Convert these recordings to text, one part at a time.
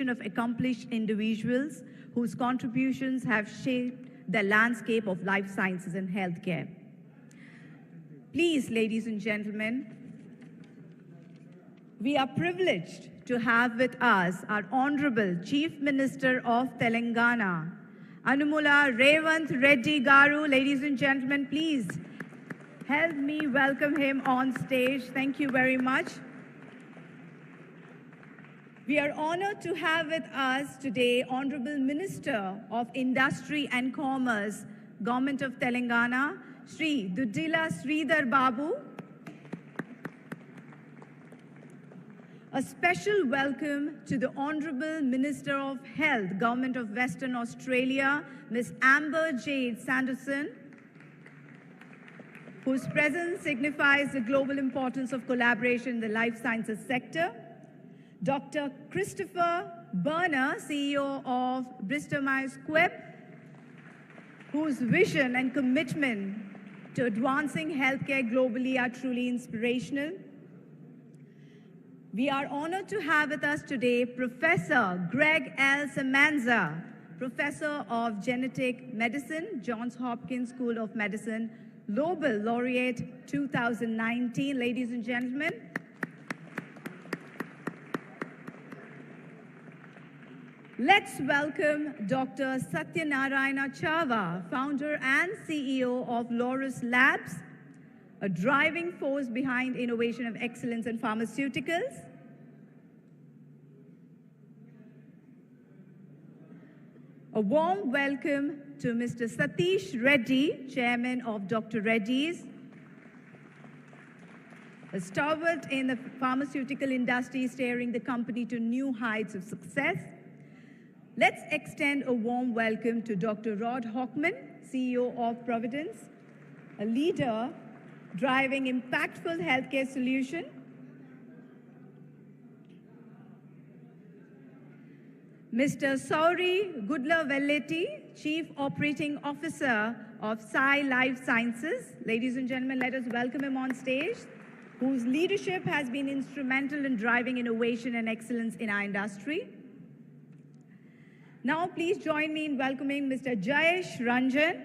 generation of accomplished individuals whose contributions have shaped the landscape of life sciences and healthcare. Please, ladies and gentlemen, we are privileged to have with us our Honorable Chief Minister of Telangana, A.Revanth Reddy Garu. Ladies and gentlemen, please help me welcome him on stage. Thank you very much. We are honored to have with us today Honorable Minister of Industry and Commerce, Government of Telangana, Shri Dudila Sridhar Babu. A special welcome to the Honorable Minister of Health, Government of Western Australia, Ms. Amber Jade Sanderson, whose presence signifies the global importance of collaboration in the life sciences sector. Dr. Christopher Berner, CEO of Bristol Myers Squibb, whose vision and commitment to advancing healthcare globally are truly inspirational. We are honored to have with us today Professor Greg L. Samanza, Professor of Genetic Medicine, Johns Hopkins School of Medicine, Nobel Laureate 2019. Ladies and gentlemen, let's welcome Dr. Satyanarayana Chava, founder and CEO of Laurus Labs, a driving force behind innovation of excellence in pharmaceuticals. A warm welcome to Mr. Satish Reddy, Chairman of Dr. Reddy's, a stalwart in the pharmaceutical industry, steering the company to new heights of success. Let's extend a warm welcome to Dr. Rod Hochman, CEO of Providence, a leader driving impactful healthcare solution. Mr. Sauri Gudla-Velleti, Chief Operating Officer of Sai Life Sciences. Ladies and gentlemen, let us welcome him on stage, whose leadership has been instrumental in driving innovation and excellence in our industry. Now, please join me in welcoming Mr. Jayesh Ranjan,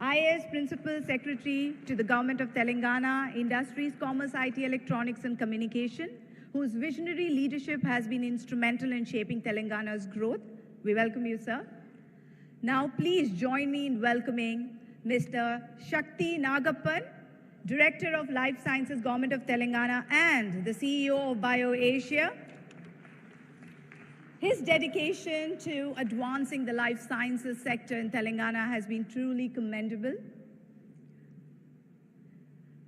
IAS Principal Secretary to the Government of Telangana, Industries, Commerce, IT, Electronics and Communication, whose visionary leadership has been instrumental in shaping Telangana's growth. We welcome you, sir. Now, please join me in welcoming Mr. Shakti Nagappan, Director of Life Sciences, Government of Telangana, and the CEO of BioAsia. His dedication to advancing the life sciences sector in Telangana has been truly commendable.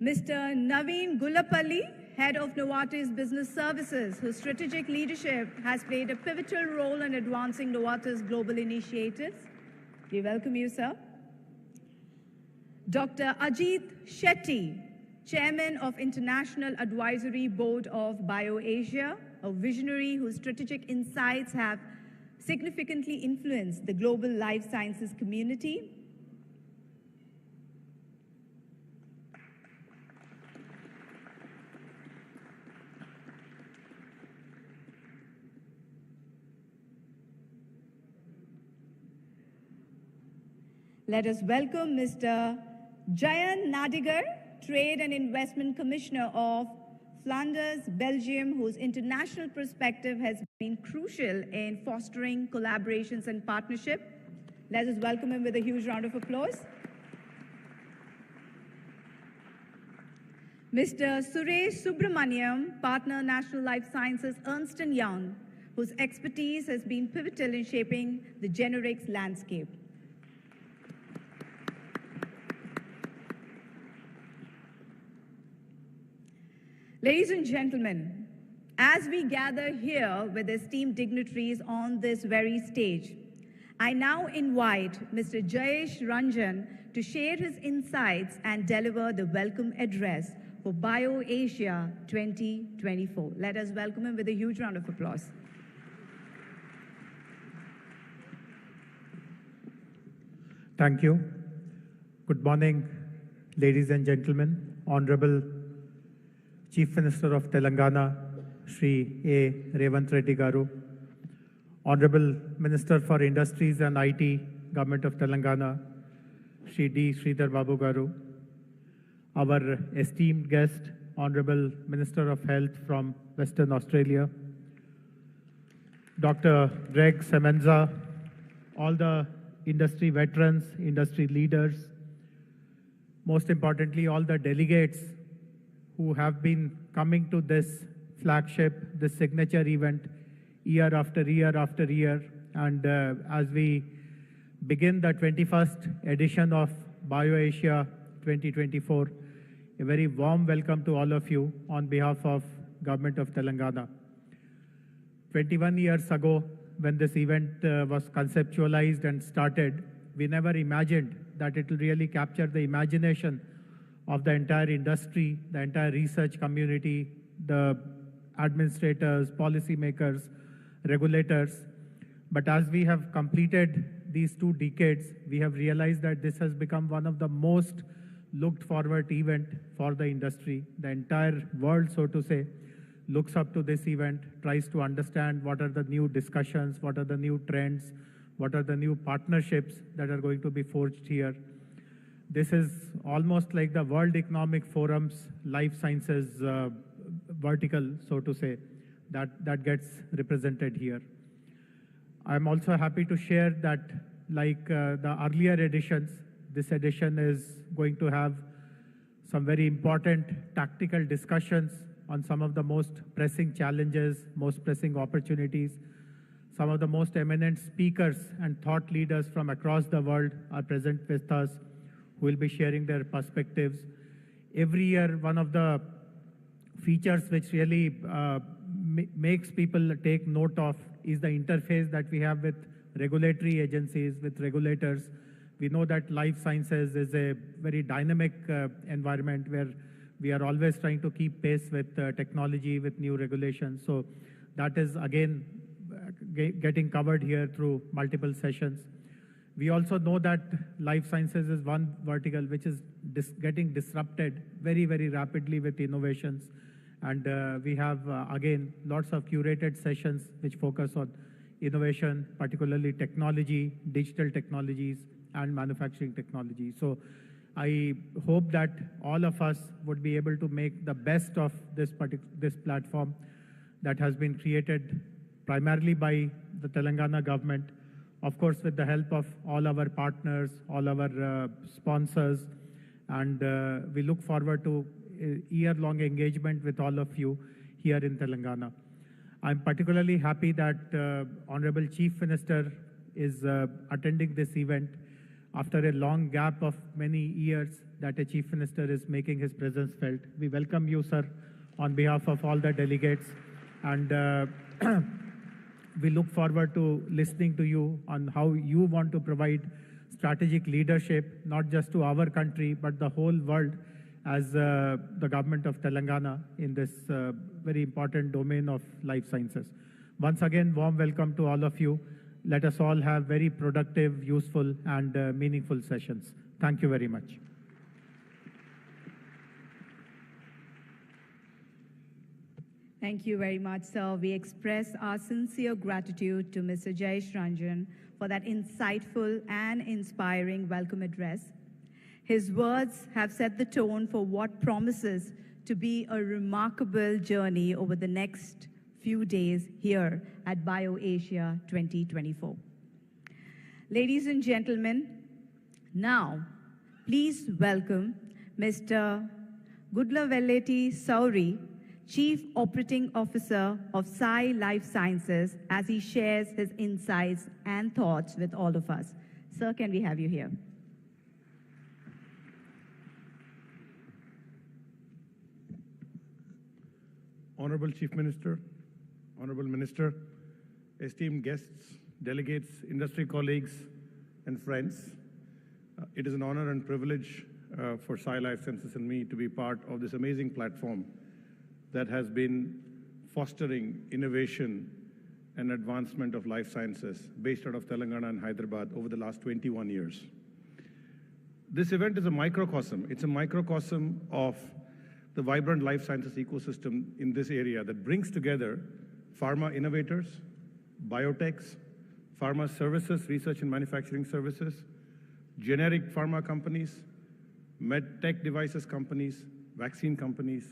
Mr. Naveen Gulapalli, Head of Novartis Business Services, whose strategic leadership has played a pivotal role in advancing Novartis' global initiatives. We welcome you, sir. Dr. Ajit Shetty, Chairman of International Advisory Board of BioAsia, a visionary whose strategic insights have significantly influenced the global life sciences community. Let us welcome Mr. Jayan Nadigar, Trade and Investment Commissioner of Flanders, Belgium, whose international perspective has been crucial in fostering collaborations and partnership. Let us welcome him with a huge round of applause. Mr. Suresh Subramaniam, Partner National Life Sciences, Ernst & Young, whose expertise has been pivotal in shaping the generics landscape. Ladies and gentlemen, as we gather here with esteemed dignitaries on this very stage, I now invite Mr. Jayesh Ranjan to share his insights and deliver the welcome address for BioAsia 2024. Let us welcome him with a huge round of applause. Thank you. Good morning, ladies and gentlemen. Honorable Chief Minister of Telangana, Shri A.Revanth Reddy Garu, Honorable Minister for Industries and IT, Government of Telangana, Shri D. Sridhar Babu Garu, our esteemed guest, Honorable Minister of Health from Western Australia, Dr. Greg Semenza, all the industry veterans, industry leaders, most importantly, all the delegates who have been coming to this flagship, this signature event year after year after year. And as we begin the 21st edition of BioAsia 2024, a very warm welcome to all of you on behalf of Government of Telangana. 21 years ago, when this event was conceptualized and started, we never imagined that it will really capture the imagination of the entire industry, the entire research community, the administrators, policymakers, regulators. But as we have completed these 2 decades, we have realized that this has become one of the most looked forward event for the industry. The entire world, so to say, looks up to this event, tries to understand what are the new discussions, what are the new trends, what are the new partnerships that are going to be forged here. This is almost like the World Economic Forum's life sciences vertical, so to say, that gets represented here. I'm also happy to share that, like the earlier editions, this edition is going to have some very important tactical discussions on some of the most pressing challenges, most pressing opportunities. Some of the most eminent speakers and thought leaders from across the world are present with us, who will be sharing their perspectives. Every year, one of the features which really makes people take note of is the interface that we have with regulatory agencies, with regulators. We know that life sciences is a very dynamic environment where we are always trying to keep pace with technology, with new regulations. So that is again getting covered here through multiple sessions. We also know that life sciences is one vertical which is getting disrupted very, very rapidly with innovations. And we have, again, lots of curated sessions which focus on innovation, particularly technology, digital technologies, and manufacturing technology. So I hope that all of us would be able to make the best of this platform that has been created primarily by the Telangana government, of course, with the help of all our partners, all our sponsors, and we look forward to a year-long engagement with all of you here in Telangana. I'm particularly happy that Honorable Chief Minister is attending this event after a long gap of many years that a Chief Minister is making his presence felt. We welcome you, sir, on behalf of all the delegates, and we look forward to listening to you on how you want to provide strategic leadership, not just to our country, but the whole world as the government of Telangana in this very important domain of life sciences. Once again, warm welcome to all of you. Let us all have very productive, useful, and meaningful sessions. Thank you very much. Thank you very much, sir. We express our sincere gratitude to Mr. Jayesh Ranjan for that insightful and inspiring welcome address. His words have set the tone for what promises to be a remarkable journey over the next few days here at BioAsia 2024. Ladies and gentlemen, now please welcome Mr. Gudlavelleti Sauri, Chief Operating Officer of Sai Life Sciences, as he shares his insights and thoughts with all of us. Sir, can we have you here? Honorable Chief Minister, Honorable Minister, esteemed guests, delegates, industry colleagues, and friends, it is an honor and privilege for Sai Life Sciences and me to be part of this amazing platform that has been fostering innovation and advancement of life sciences based out of Telangana and Hyderabad over the last 21 years. This event is a microcosm. It's a microcosm of the vibrant life sciences ecosystem in this area that brings together pharma innovators, biotechs, pharma services, research and manufacturing services, generic pharma companies, med tech devices companies, vaccine companies,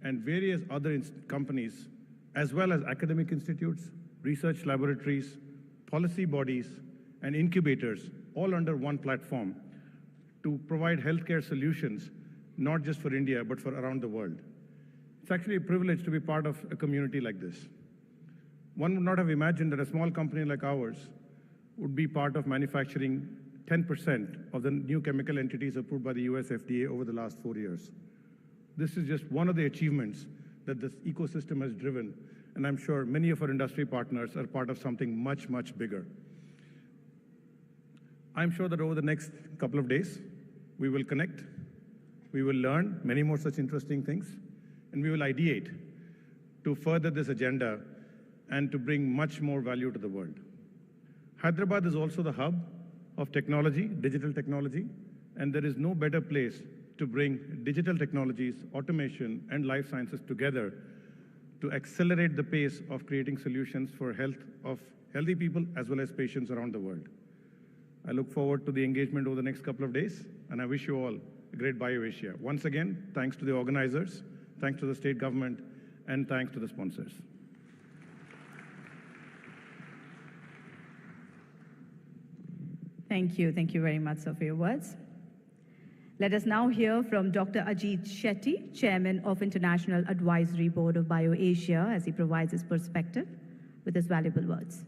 and various other companies, as well as academic institutes, research laboratories, policy bodies, and incubators, all under one platform to provide healthcare solutions, not just for India, but for around the world. It's actually a privilege to be part of a community like this. One would not have imagined that a small company like ours would be part of manufacturing 10% of the new chemical entities approved by the US FDA over the last 4 years. This is just one of the achievements that this ecosystem has driven, and I'm sure many of our industry partners are part of something much, much bigger. I'm sure that over the next couple of days, we will connect, we will learn many more such interesting things, and we will ideate to further this agenda and to bring much more value to the world. Hyderabad is also the hub of technology, digital technology, and there is no better place to bring digital technologies, automation, and life sciences together to accelerate the pace of creating solutions for health of healthy people as well as patients around the world. I look forward to the engagement over the next couple of days, and I wish you all a great BioAsia. Once again, thanks to the organizers, thanks to the state government, and thanks to the sponsors. Thank you. Thank you very much, sir, for your words. Let us now hear from Dr. Ajit Shetty, Chairman of International Advisory Board of BioAsia, as he provides his perspective with his valuable words.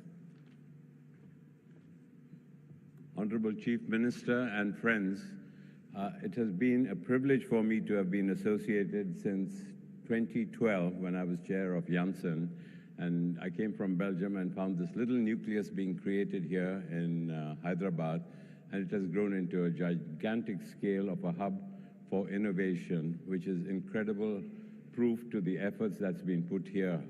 Honorable Chief Minister and friends, it has been a privilege for me to have been associated since 2012 when I was chair of Janssen, and I came from Belgium and found this little nucleus being created here in Hyderabad, and it has grown into a gigantic scale of a hub for innovation, which is incredible proof to the efforts that's been put here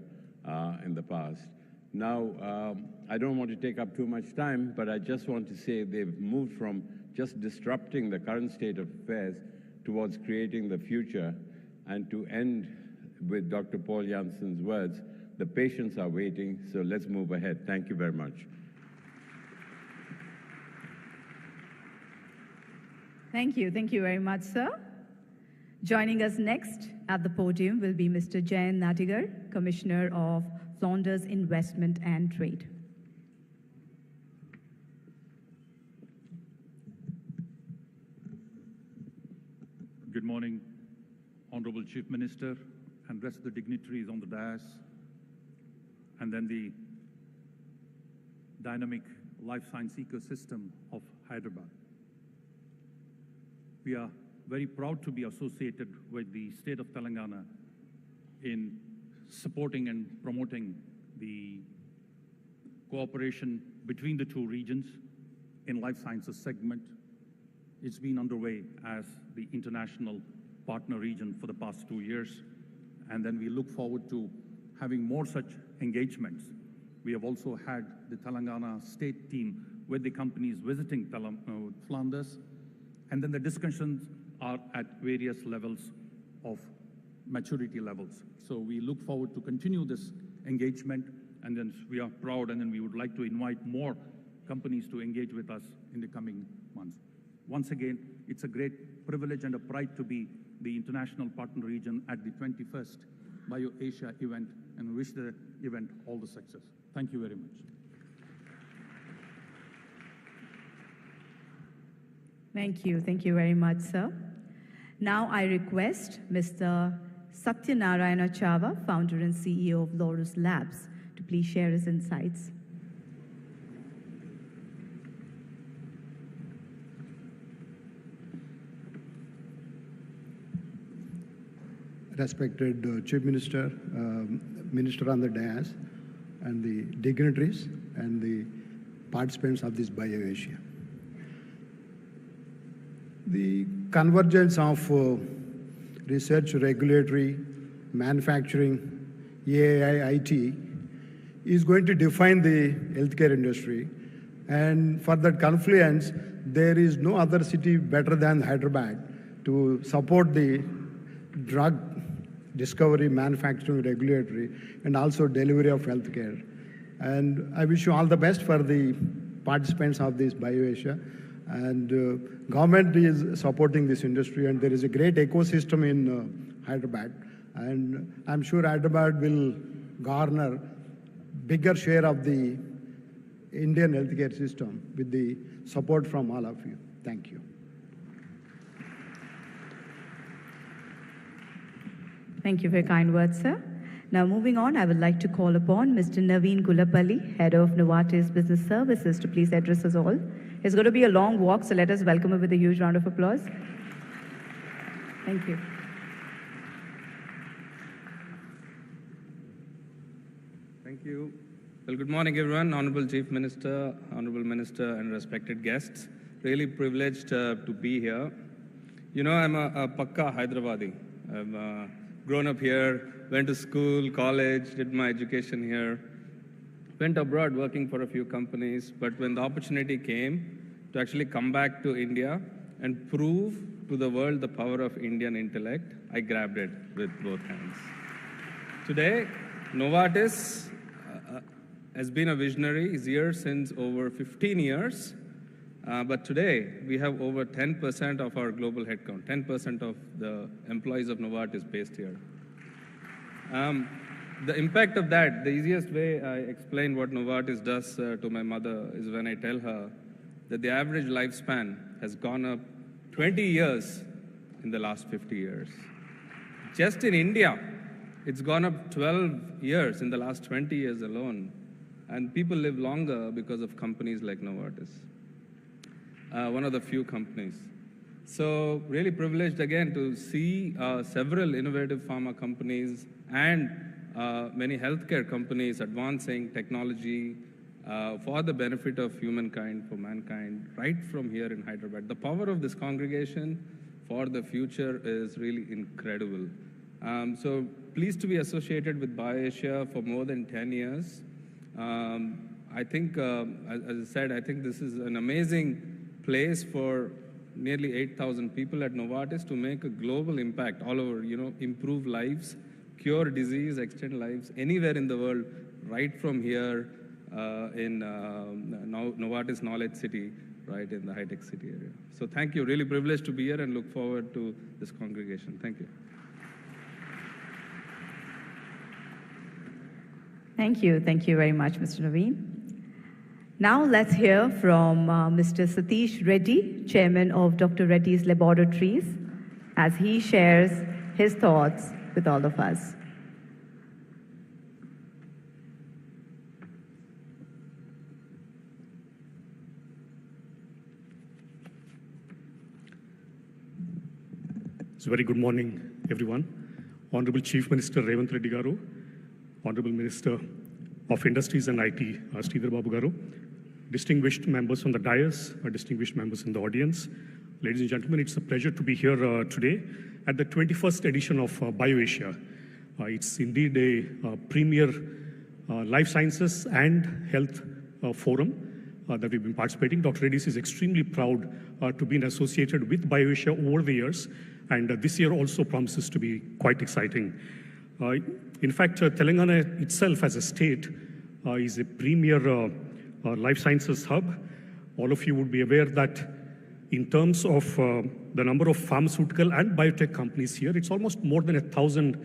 in the past. Now, I don't want to take up too much time, but I just want to say they've moved from just disrupting the current state of affairs towards creating the future. And to end with Dr. Paul Janssen's words, the patients are waiting, so let's move ahead. Thank you very much. Thank you. Thank you very much, sir. Joining us next at the podium will be Mr. Jayant Natigar, Commissioner of Flanders Investment and Trade. Good morning, Honorable Chief Minister and rest of the dignitaries on the dais, and then the dynamic life science ecosystem of Hyderabad. We are very proud to be associated with the state of Telangana in supporting and promoting the cooperation between the two regions in life sciences segment. It's been underway as the international partner region for the past 2 years, and then we look forward to having more such engagements. We have also had the Telangana state team with the companies visiting Flanders, and then the discussions are at various levels of maturity levels. So we look forward to continue this engagement, and then we are proud, and then we would like to invite more companies to engage with us in the coming months. Once again, it's a great privilege and a pride to be the international partner region at the 21st BioAsia event, and wish the event all the success. Thank you very much. Thank you. Thank you very much, sir. Now I request Mr. Satyanarayana Chava, founder and CEO of Laurus Labs, to please share his insights. Respected Chief Minister, Minister on the dais, and the dignitaries and the participants of this BioAsia. The convergence of research, regulatory, manufacturing, AI, IT is going to define the healthcare industry. And for that confluence, there is no other city better than Hyderabad to support the drug discovery, manufacturing, regulatory, and also delivery of healthcare. And I wish you all the best for the participants of this BioAsia. And government is supporting this industry, and there is a great ecosystem in Hyderabad. And I'm sure Hyderabad will garner bigger share of the Indian healthcare system with the support from all of you. Thank you. Thank you for your kind words, sir. Now, moving on, I would like to call upon Mr. Naveen Gulapalli, Head of Novartis Business Services, to please address us all. It's going to be a long walk, so let us welcome him with a huge round of applause. Thank you. Thank you. Well, good morning, everyone. Honorable Chief Minister, Honorable Minister, and respected guests. Really privileged to be here. You know, I'm a Pakka Hyderabadi. I've grown up here, went to school, college, did my education here, went abroad working for a few companies, but when the opportunity came to actually come back to India and prove to the world the power of Indian intellect, I grabbed it with both hands. Today, Novartis has been a visionary, is here since over 15 years, but today we have over 10% of our global headcount, 10% of the employees of Novartis based here. The impact of that, the easiest way I explain what Novartis does to my mother is when I tell her that the average lifespan has gone up 20 years in the last 50 years. Just in India, it's gone up 12 years in the last 20 years alone. And people live longer because of companies like Novartis, one of the few companies. So really privileged again to see several innovative pharma companies and many healthcare companies advancing technology for the benefit of humankind, for mankind, right from here in Hyderabad. The power of this congregation for the future is really incredible. So pleased to be associated with BioAsia for more than 10 years. I think, as I said, I think this is an amazing place for nearly 8,000 people at Novartis to make a global impact all over, you know, improve lives, cure disease, extend lives anywhere in the world, right from here in Novartis Knowledge City, right in the HICC city area. So thank you, really privileged to be here and look forward to this congregation. Thank you. Thank you. Thank you very much, Mr. Naveen. Now let's hear from Mr. Satish Reddy, Chairman of Dr. Reddy's Laboratories, as he shares his thoughts with all of us. So very good morning, everyone. Honorable Chief Minister A.Revanth Reddy Garu, Honorable Minister of Industries and IT, Sridhar Babu Garu, distinguished members on the dais, distinguished members in the audience. Ladies and gentlemen, it's a pleasure to be here today at the 21st edition of BioAsia. It's indeed a premier life sciences and health forum that we've been participating. Dr. Reddy's is extremely proud to be associated with BioAsia over the years, and this year also promises to be quite exciting. In fact, Telangana itself as a state is a premier life sciences hub. All of you would be aware that in terms of the number of pharmaceutical and biotech companies here, it's almost more than 1,000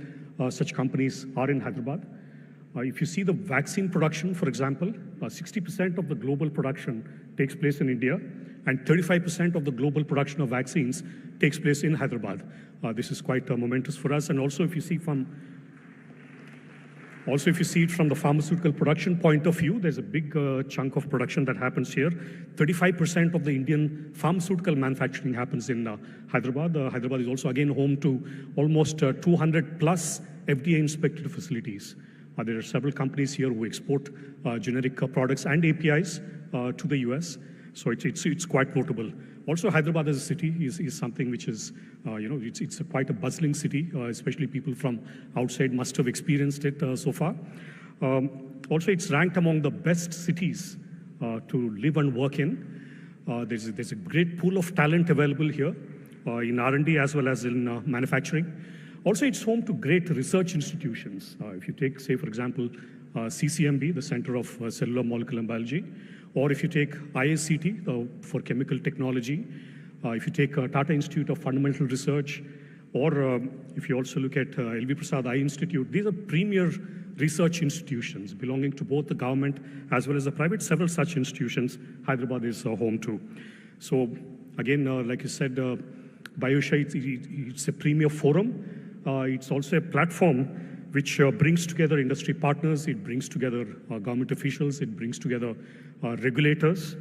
such companies are in Hyderabad. If you see the vaccine production, for example, 60% of the global production takes place in India, and 35% of the global production of vaccines takes place in Hyderabad. This is quite momentous for us. And also, if you see it from the pharmaceutical production point of view, there's a big chunk of production that happens here. 35% of the Indian pharmaceutical manufacturing happens in Hyderabad. Hyderabad is also again home to almost 200 plus FDA-inspected facilities. There are several companies here who export generic products and APIs to the US. So it's quite notable. Also, Hyderabad as a city is something which is, it's quite a bustling city, especially people from outside must have experienced it so far. Also, it's ranked among the best cities to live and work in. There's a great pool of talent available here in R&D as well as in manufacturing. Also, it's home to great research institutions. If you take, say, for example, CCMB, the Center of Cellular Molecular Biology, or if you take ISCT for chemical technology, if you take Tata Institute of Fundamental Research, or if you also look at LV Prasad Eye Institute, these are premier research institutions belonging to both the government as well as the private. Several such institutions Hyderabad is home to. So again, like you said, BioAsia, it's a premier forum. It's also a platform which brings together industry partners, it brings together government officials, it brings together regulators,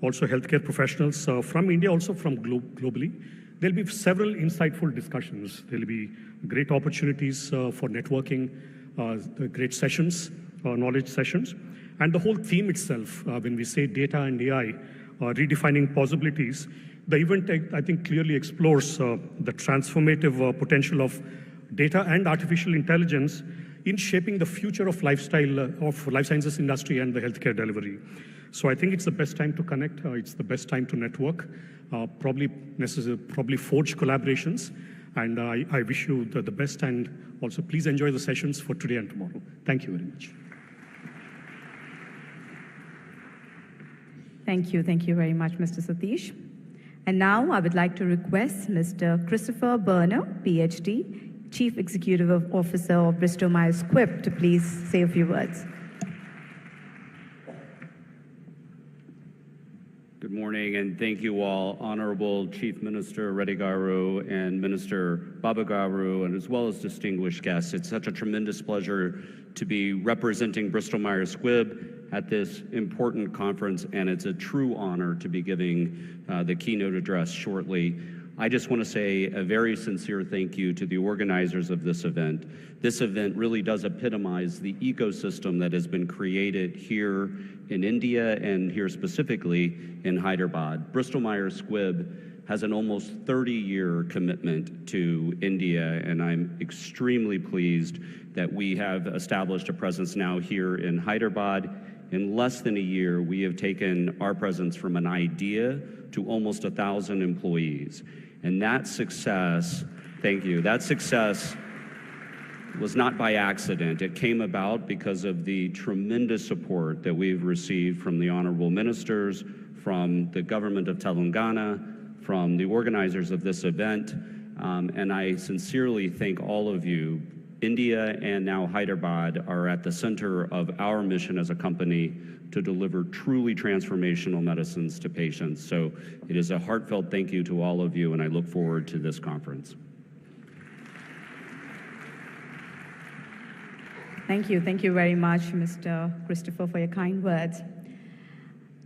also healthcare professionals from India, also from globally. There'll be several insightful discussions. There'll be great opportunities for networking, great sessions, knowledge sessions. And the whole theme itself, when we say data and AI, redefining possibilities, the event, I think, clearly explores the transformative potential of data and artificial intelligence in shaping the future of life sciences industry and the healthcare delivery. So I think it's the best time to connect. It's the best time to network, probably forge collaborations. And I wish you the best, and also please enjoy the sessions for today and tomorrow. Thank you very much. Thank you very much, Mr. Satish. And now I would like to request Mr. Christopher Berner, PhD, Chief Executive Officer of Bristol Myers Squibb, to please say a few words. Good morning, and thank you all, Honorable Chief Minister Reddy Garu and Minister Babu Garu, and as well as distinguished guests. It's such a tremendous pleasure to be representing Bristol Myers Squibb at this important conference, and it's a true honor to be giving the keynote address shortly. I just want to say a very sincere thank you to the organizers of this event. This event really does epitomize the ecosystem that has been created here in India and here specifically in Hyderabad. Bristol Myers Squibb has an almost 30-year commitment to India, and I'm extremely pleased that we have established a presence now here in Hyderabad. In less than a year, we have taken our presence from an idea to almost 1,000 employees. And that success, thank you, that success was not by accident. It came about because of the tremendous support that we've received from the honorable ministers, from the government of Telangana, from the organizers of this event. And I sincerely thank all of you. India and now Hyderabad are at the center of our mission as a company to deliver truly transformational medicines to patients. So it is a heartfelt thank you to all of you, and I look forward to this conference. Thank you very much, Mr. Christopher, for your kind words.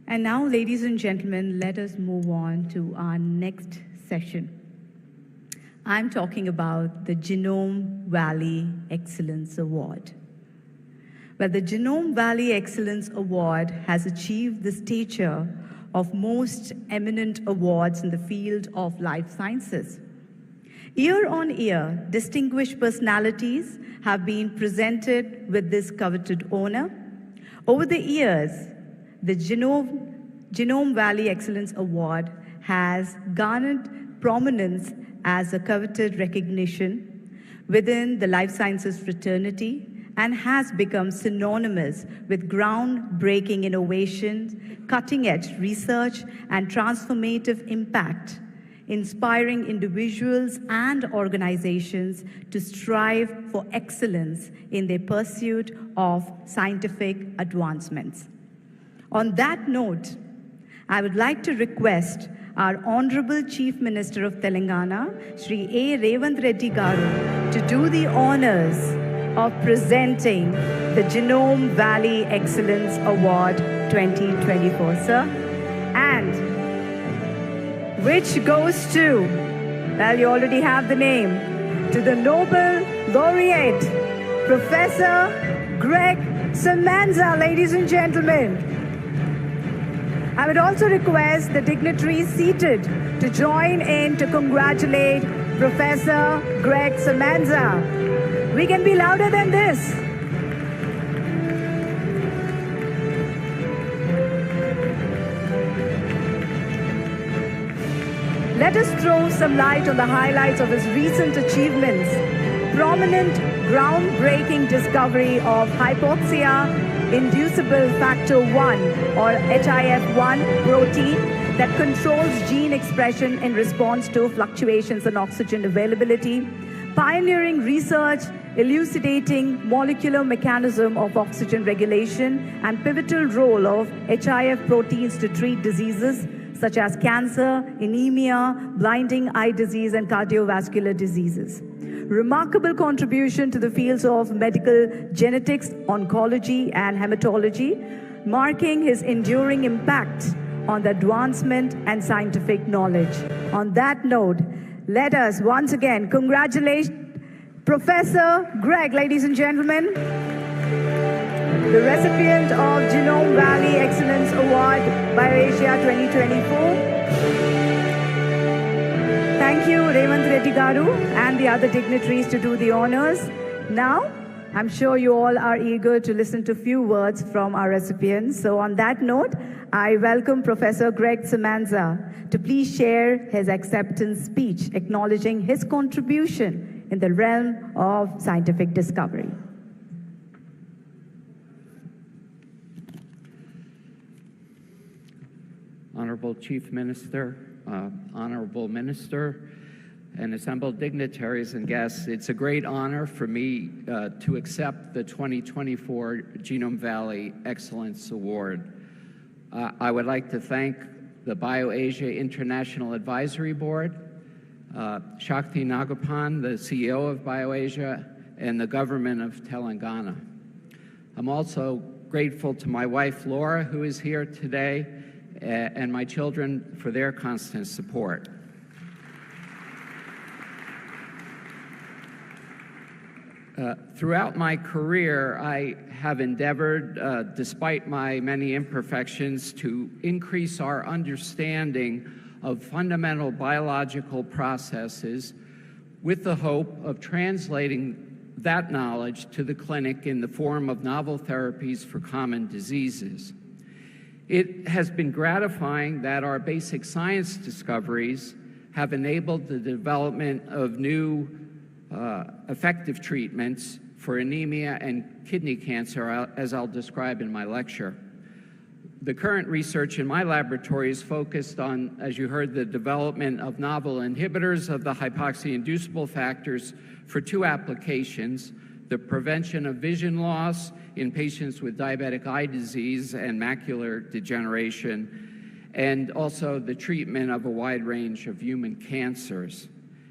And now, ladies and gentlemen, let us move on to our next session. I'm talking about the Genome Valley Excellence Award. Well, the Genome Valley Excellence Award has achieved the stature of most eminent awards in the field of life sciences. Year on year, distinguished personalities have been presented with this coveted honor. Over the years, the Genome Valley Excellence Award has garnered prominence as a coveted recognition within the life sciences fraternity and has become synonymous with groundbreaking innovations, cutting-edge research, and transformative impact, inspiring individuals and organizations to strive for excellence in their pursuit of scientific advancements. On that note, I would like to request our Honorable Chief Minister of Telangana, Shri A.Revanth Reddy Garu, to do the honors of presenting the Genome Valley Excellence Award 2024, sir. And which goes to, well, you already have the name, to the Nobel Laureate, Professor Greg Semenza, ladies and gentlemen. I would also request the dignitaries seated to join in to congratulate Professor Greg Semenza. We can be louder than this. Let us throw some light on the highlights of his recent achievements. Prominent groundbreaking discovery of hypoxia-inducible factor 1 or HIF1 protein that controls gene expression in response to fluctuations in oxygen availability, pioneering research elucidating molecular mechanism of oxygen regulation and pivotal role of HIF proteins to treat diseases such as cancer, anemia, blinding eye disease, and cardiovascular diseases. Remarkable contribution to the fields of medical genetics, oncology, and hematology, marking his enduring impact on the advancement and scientific knowledge. On that note, let us once again congratulate Professor Greg, ladies and gentlemen, the recipient of Genome Valley Excellence Award, BioAsia 2024. Thank you, A.Revanth Reddy Garu, and the other dignitaries to do the honors. Now, I'm sure you all are eager to listen to a few words from our recipients. So on that note, I welcome Professor Greg Semenza to please share his acceptance speech, acknowledging his contribution in the realm of scientific discovery. Honorable Chief Minister, Honorable Minister, and assembled dignitaries and guests, it's a great honor for me to accept the 2024 Genome Valley Excellence Award. I would like to thank the BioAsia International Advisory Board, Shakti Nagapan, the CEO of BioAsia, and the government of Telangana. I'm also grateful to my wife, Laura, who is here today, and my children for their constant support. Throughout my career, I have endeavored, despite my many imperfections, to increase our understanding of fundamental biological processes with the hope of translating that knowledge to the clinic in the form of novel therapies for common diseases. It has been gratifying that our basic science discoveries have enabled the development of new effective treatments for anemia and kidney cancer, as I'll describe in my lecture. The current research in my laboratory is focused on, as you heard, the development of novel inhibitors of the hypoxia-inducible factors for two applications: the prevention of vision loss in patients with diabetic eye disease and macular degeneration, and also the treatment of a wide range of human cancers.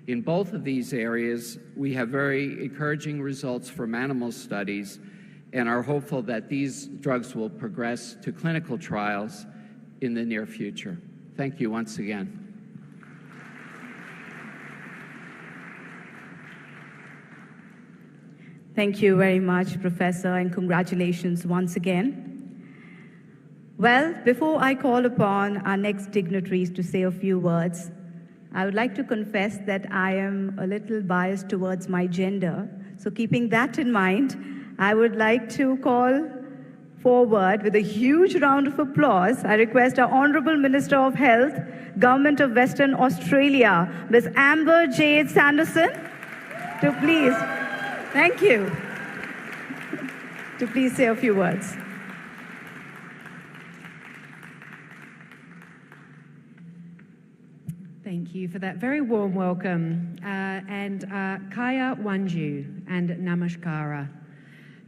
In both of these areas, we have very encouraging results from animal studies and are hopeful that these drugs will progress to clinical trials in the near future. Thank you once again. Thank you very much, Professor, and congratulations once again. Well, before I call upon our next dignitaries to say a few words, I would like to confess that I am a little biased towards my gender. So keeping that in mind, I would like to call forward with a huge round of applause. I request our Honourable Minister of Health, Government of Western Australia, Ms. Amber Jade Sanderson, to please, thank you, to please say a few words. Thank you for that very warm welcome. Kaya Wanju and Namaskara.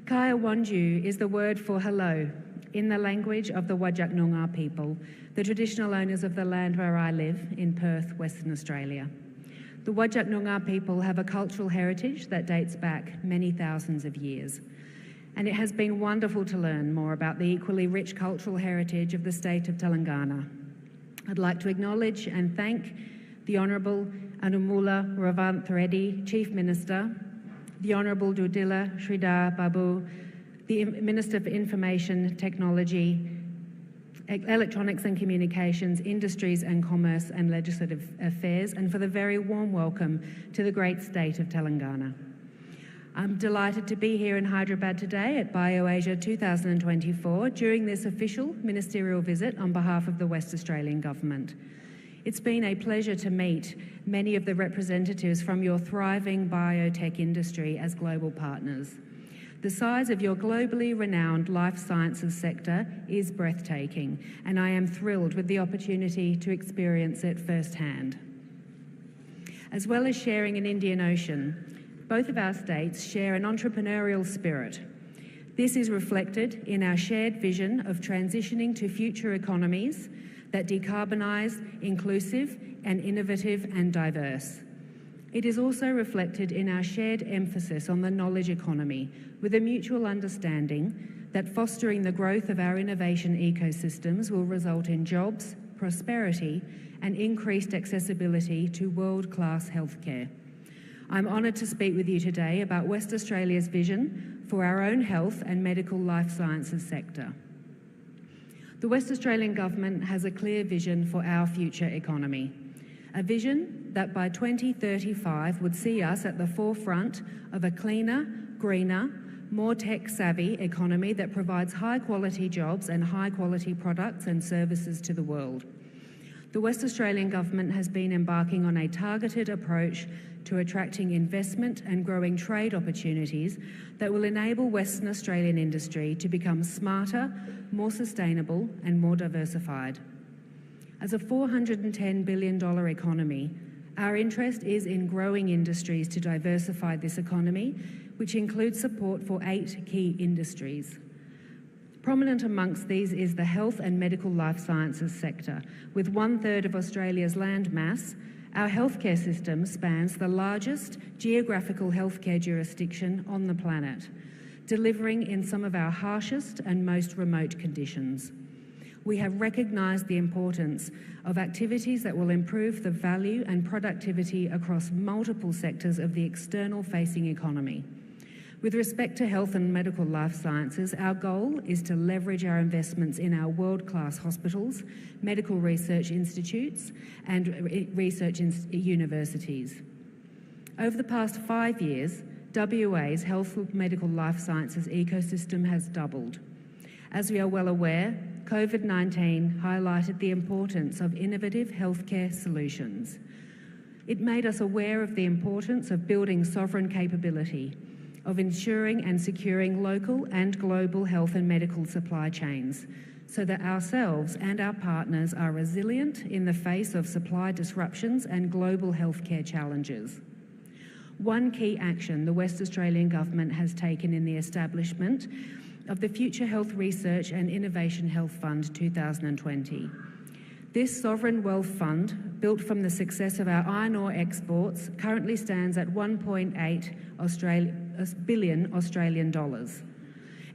Kaya Wanju is the word for hello in the language of the Whadjuk Noongar people, the traditional owners of the land where I live in Perth, Western Australia. The Whadjuk Noongar people have a cultural heritage that dates back many thousands of years. And it has been wonderful to learn more about the equally rich cultural heritage of the state of Telangana. I'd like to acknowledge and thank the Honourable A.Revanth Reddy, Chief Minister, the Honourable Dudila Sridhar Babu, the Minister for Information Technology, Electronics and Communications, Industries and Commerce and Legislative Affairs, and for the very warm welcome to the great state of Telangana. I'm delighted to be here in Hyderabad today at BioAsia 2024 during this official ministerial visit on behalf of the West Australian Government. It's been a pleasure to meet many of the representatives from your thriving biotech industry as global partners. The size of your globally renowned life sciences sector is breathtaking, and I am thrilled with the opportunity to experience it firsthand. As well as sharing an Indian Ocean, both of our states share an entrepreneurial spirit. This is reflected in our shared vision of transitioning to future economies that decarbonise, inclusive and innovative and diverse. It is also reflected in our shared emphasis on the knowledge economy, with a mutual understanding that fostering the growth of our innovation ecosystems will result in jobs, prosperity, and increased accessibility to world-class healthcare. I'm honoured to speak with you today about West Australia's vision for our own health and medical life sciences sector. The West Australian Government has a clear vision for our future economy, a vision that by 2035 would see us at the forefront of a cleaner, greener, more tech-savvy economy that provides high-quality jobs and high-quality products and services to the world. The West Australian Government has been embarking on a targeted approach to attracting investment and growing trade opportunities that will enable Western Australian industry to become smarter, more sustainable and more diversified. As a $410 billion economy, our interest is in growing industries to diversify this economy, which includes support for 8 key industries. Prominent amongst these is the health and medical life sciences sector. With 1/3 of Australia's land mass, our healthcare system spans the largest geographical healthcare jurisdiction on the planet, delivering in some of our harshest and most remote conditions. We have recognised the importance of activities that will improve the value and productivity across multiple sectors of the external-facing economy. With respect to health and medical life sciences, our goal is to leverage our investments in our world-class hospitals, medical research institutes and research universities. Over the past 5 years, WA's health and medical life sciences ecosystem has doubled. As we are well aware, COVID-19 highlighted the importance of innovative healthcare solutions. It made us aware of the importance of building sovereign capability, of ensuring and securing local and global health and medical supply chains, so that ourselves and our partners are resilient in the face of supply disruptions and global healthcare challenges. One key action the West Australian Government has taken in the establishment of the Future Health Research and Innovation Health Fund 2020. This sovereign wealth fund, built from the success of our iron ore exports, currently stands at 1.8 billion Australian dollars.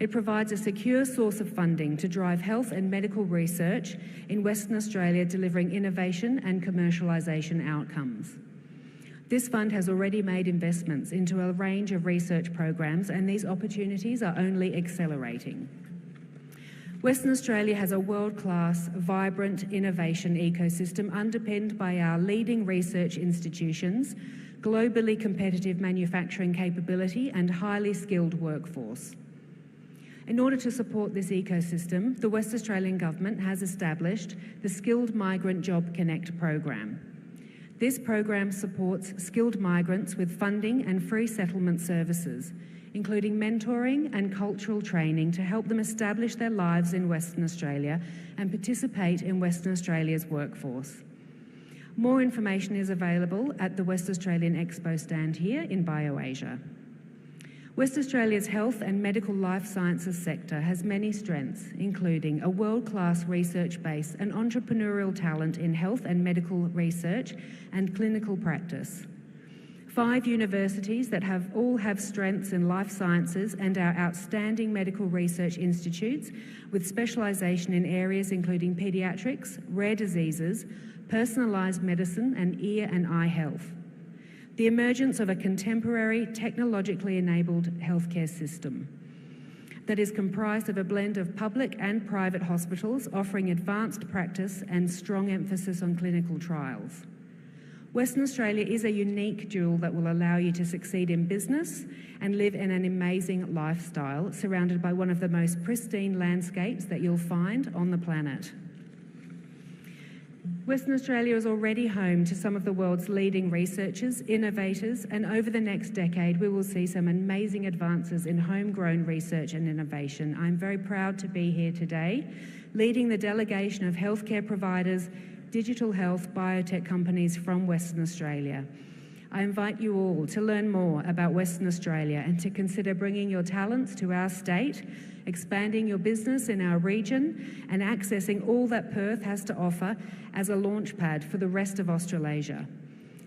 It provides a secure source of funding to drive health and medical research in Western Australia, delivering innovation and commercialisation outcomes. This fund has already made investments into a range of research programs, and these opportunities are only accelerating. Western Australia has a world-class, vibrant innovation ecosystem underpinned by our leading research institutions, globally competitive manufacturing capability and highly skilled workforce. In order to support this ecosystem, the West Australian Government has established the Skilled Migrant Job Connect program. This program supports skilled migrants with funding and free settlement services, including mentoring and cultural training to help them establish their lives in Western Australia and participate in Western Australia's workforce. More information is available at the West Australian Expo stand here in BioAsia. West Australia's health and medical life sciences sector has many strengths, including a world-class research base and entrepreneurial talent in health and medical research and clinical practice. 5 universities that all have strengths in life sciences and our outstanding medical research institutes with specialisation in areas including paediatrics, rare diseases, personalised medicine and ear and eye health. The emergence of a contemporary, technologically enabled healthcare system that is comprised of a blend of public and private hospitals offering advanced practice and strong emphasis on clinical trials. Western Australia is a unique jewel that will allow you to succeed in business and live in an amazing lifestyle surrounded by one of the most pristine landscapes that you'll find on the planet. Western Australia is already home to some of the world's leading researchers, innovators, and over the next decade we will see some amazing advances in homegrown research and innovation. I'm very proud to be here today, leading the delegation of healthcare providers, digital health, biotech companies from Western Australia. I invite you all to learn more about Western Australia and to consider bringing your talents to our state, expanding your business in our region, and accessing all that Perth has to offer as a launchpad for the rest of Australasia.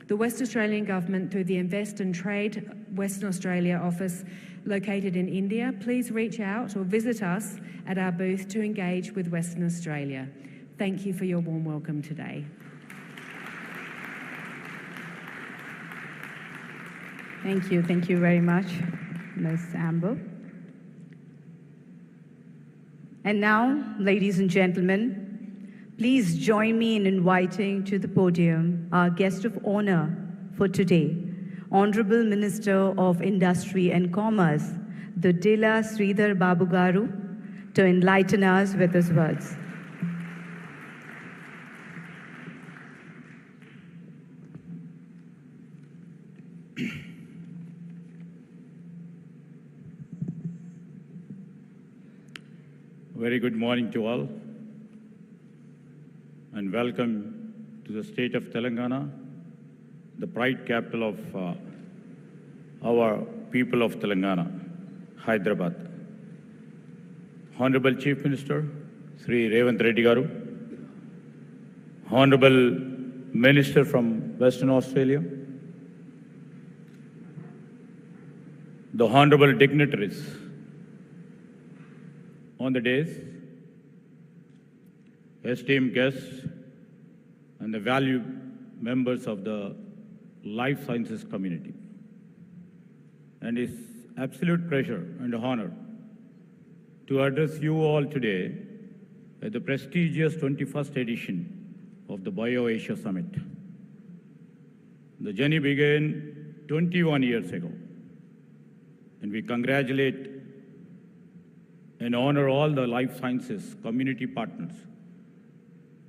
The West Australian Government, through the Invest and Trade Western Australia office located in India, please reach out or visit us at our booth to engage with Western Australia. Thank you for your warm welcome today. Thank you very much, Ms. Hon'ble. And now, ladies and gentlemen, please join me in inviting to the podium our guest of honor for today, Honorable Minister of Industry and Commerce, Dodela Sridhar Babu Garu, to enlighten us with his words. Very good morning to all, and welcome to the state of Telangana, the pride capital of our people of Telangana, Hyderabad. Honorable Chief Minister, Sri A.Revanth Reddy Garu, Honorable Minister from Western Australia, the Honorable dignitaries on the days, esteemed guests, and the valued members of the life sciences community. And it's absolute pleasure and honor to address you all today at the prestigious 21st edition of the BioAsia Summit. The journey began 21 years ago, and we congratulate and honor all the life sciences community partners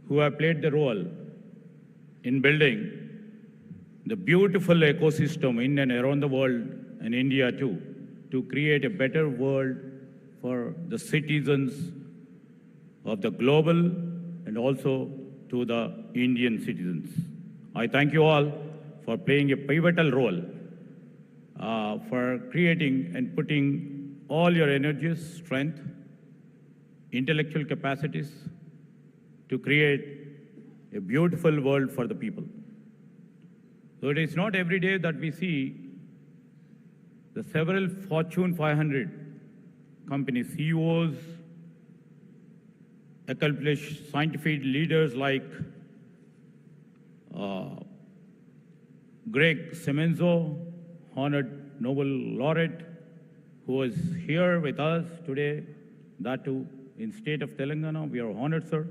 who have played the role in building the beautiful ecosystem in and around the world and India too, to create a better world for the citizens of the global and also to the Indian citizens. I thank you all for playing a pivotal role for creating and putting all your energies, strength, intellectual capacities to create a beautiful world for the people. So it is not every day that we see the several Fortune 500 company CEOs, accomplished scientific leaders like Greg Semenzo, honored Nobel laureate, who is here with us today, that too in state of Telangana. We are honored, sir.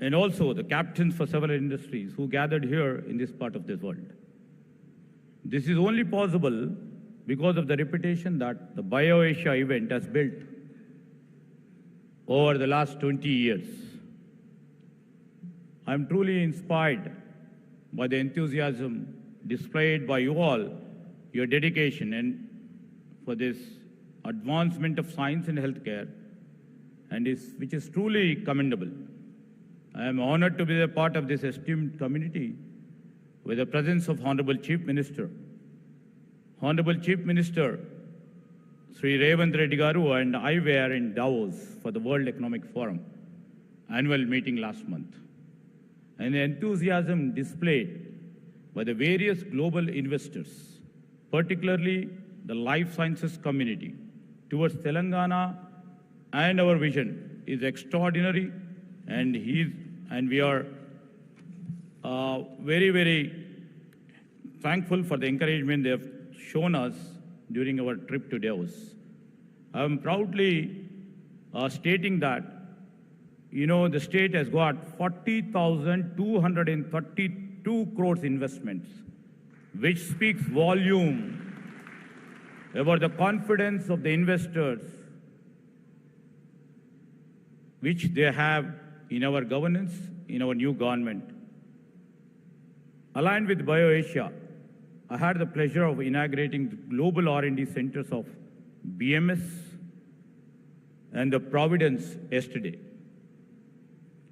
And also the captains for several industries who gathered here in this part of this world. This is only possible because of the reputation that the BioAsia event has built over the last 20 years. I'm truly inspired by the enthusiasm displayed by you all, your dedication and for this advancement of science and healthcare, and which is truly commendable. I am honored to be a part of this esteemed community with the presence of Honorable Chief Minister. Honorable Chief Minister Sri A.Revanth Reddy Garu and I were in Davos for the World Economic Forum annual meeting last month. And the enthusiasm displayed by the various global investors, particularly the life sciences community, towards Telangana and our vision is extraordinary, and we are very, very thankful for the encouragement they have shown us during our trip to Davos. I am proudly stating that, the state has got 40,232 crores investments, which speaks volume about the confidence of the investors which they have in our governance, in our new government. Aligned with BioAsia, I had the pleasure of inaugurating the global R&D centers of BMS and the Providence yesterday.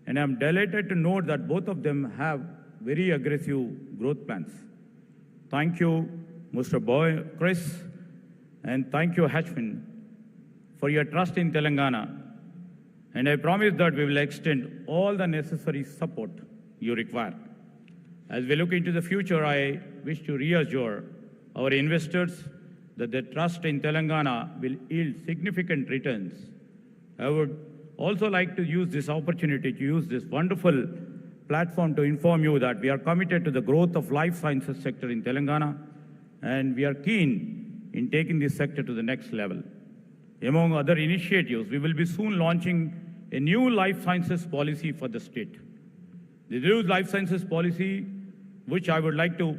And I'm delighted to note that both of them have very aggressive growth plans. Thank you, Mr. Chris, and thank you, Hashmin, for your trust in Telangana. And I promise that we will extend all the necessary support you require. As we look into the future, I wish to reassure our investors that their trust in Telangana will yield significant returns. I would also like to use this opportunity to use this wonderful platform to inform you that we are committed to the growth of life sciences sector in Telangana, and we are keen in taking this sector to the next level. Among other initiatives, we will be soon launching a new life sciences policy for the state. The new life sciences policy, which I would like to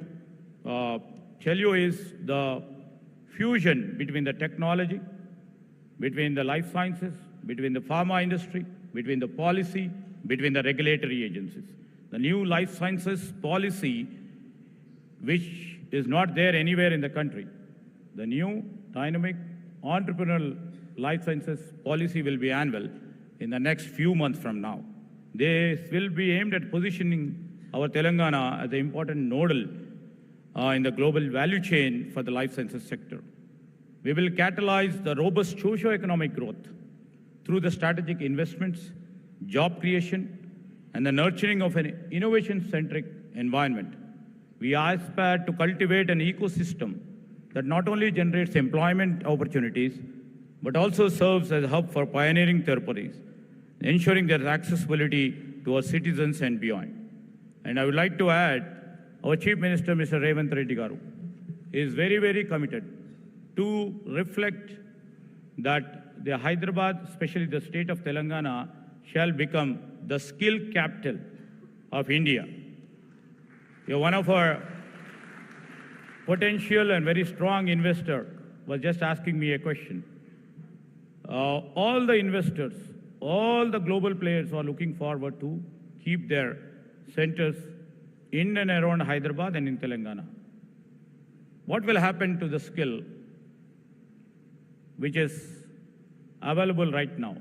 tell you, is the fusion between the technology, between the life sciences, between the pharma industry, between the policy, between the regulatory agencies. The new life sciences policy, which is not there anywhere in the country. The new dynamic entrepreneurial life sciences policy will be annual in the next few months from now. This will be aimed at positioning our Telangana as an important nodal in the global value chain for the life sciences sector. We will catalyze the robust socio-economic growth through the strategic investments, job creation, and the nurturing of an innovation-centric environment. We aspire to cultivate an ecosystem that not only generates employment opportunities, but also serves as a hub for pioneering therapies, ensuring their accessibility to our citizens and beyond. And I would like to add, our Chief Minister, Mr. A.Revanth Reddy Garu, is very, very committed to reflect that the Hyderabad, especially the state of Telangana, shall become the skill capital of India. One of our potential and very strong investor was just asking me a question. All the investors, all the global players are looking forward to keep their centers in and around Hyderabad and in Telangana. What will happen to the skill which is available right now?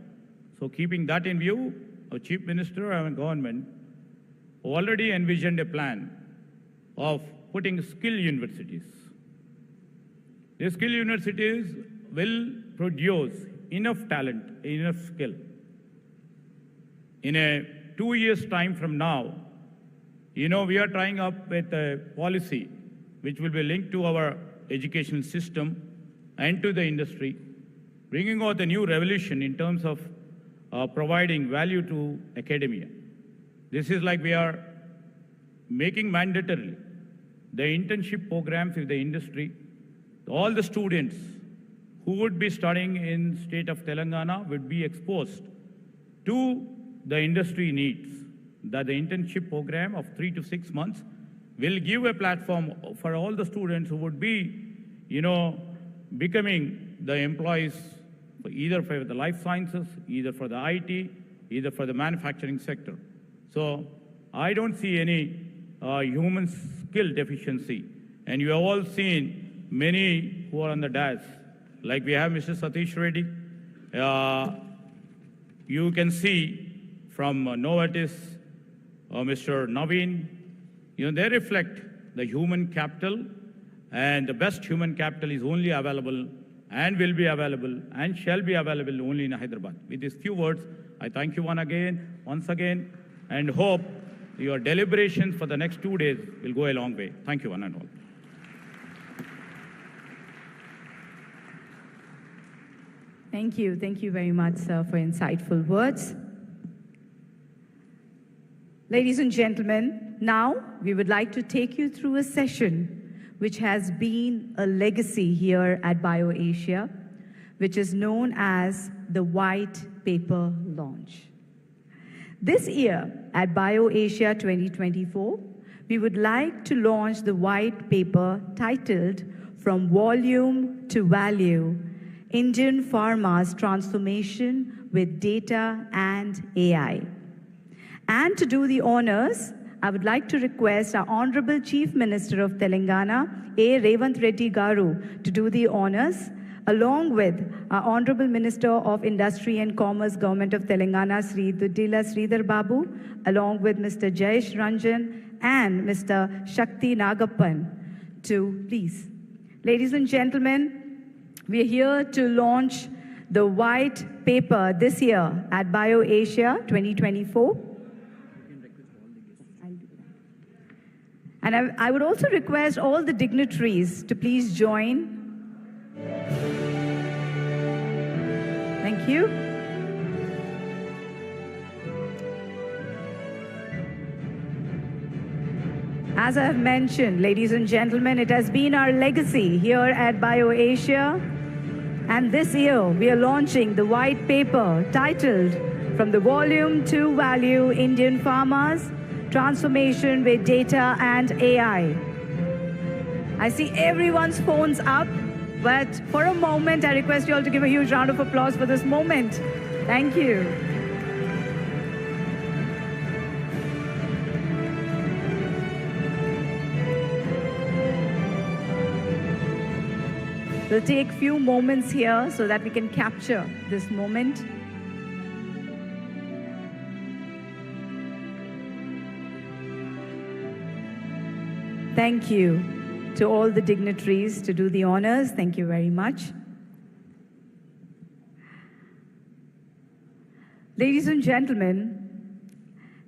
So keeping that in view, our Chief Minister and government already envisioned a plan of putting skill universities. These skill universities will produce enough talent, enough skill. In a 2 years' time from now, we are trying up with a policy which will be linked to our educational system and to the industry, bringing out a new revolution in terms of providing value to academia. This is like we are making mandatory the internship programs with the industry. All the students who would be studying in state of Telangana would be exposed to the industry needs, that the internship program of 3 to 6 months will give a platform for all the students who would be, becoming the employees either for the life sciences, either for the IT, either for the manufacturing sector. So I don't see any human skill deficiency. And you have all seen many who are on the dais, like we have Mr. Satish Reddy. You can see from Novartis, Mr. Naveen, they reflect the human capital, and the best human capital is only available and will be available and shall be available only in Hyderabad. With these few words, I thank you once again, and hope your deliberations for the next 2 days will go a long way. Thank you, one and all. Thank you. Thank you very much, sir, for insightful words. Ladies and gentlemen, now we would like to take you through a session which has been a legacy here at BioAsia, which is known as the White Paper Launch. This year at BioAsia 2024, we would like to launch the white paper titled From Volume to Value, Indian Pharma's Transformation with Data and AI. And to do the honors, I would like to request our Honorable Chief Minister of Telangana, A.Revanth Reddy Garu, to do the honors, along with our Honorable Minister of Industry and Commerce, Government of Telangana, Sri Dudila Sridhar Babu, along with Mr. Jayesh Ranjan and Mr. Shakti Nagappan, to please. Ladies and gentlemen, we are here to launch the white paper this year at BioAsia 2024. And I would also request all the dignitaries to please join. Thank you. As I have mentioned, ladies and gentlemen, it has been our legacy here at BioAsia. And this year, we are launching the white paper titled From the Volume to Value, Indian Farmers, Transformation with Data and AI. I see everyone's phones up, but for a moment, I request you all to give a huge round of applause for this moment. Thank you. We'll take a few moments here so that we can capture this moment. Thank you to all the dignitaries to do the honors. Thank you very much. Ladies and gentlemen,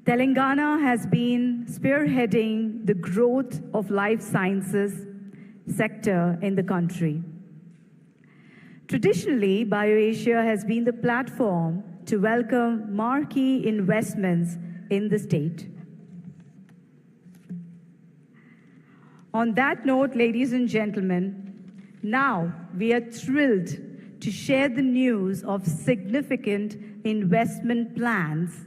Telangana has been spearheading the growth of life sciences sector in the country. Traditionally, BioAsia has been the platform to welcome marquee investments in the state. On that note, ladies and gentlemen, now we are thrilled to share the news of significant investment plans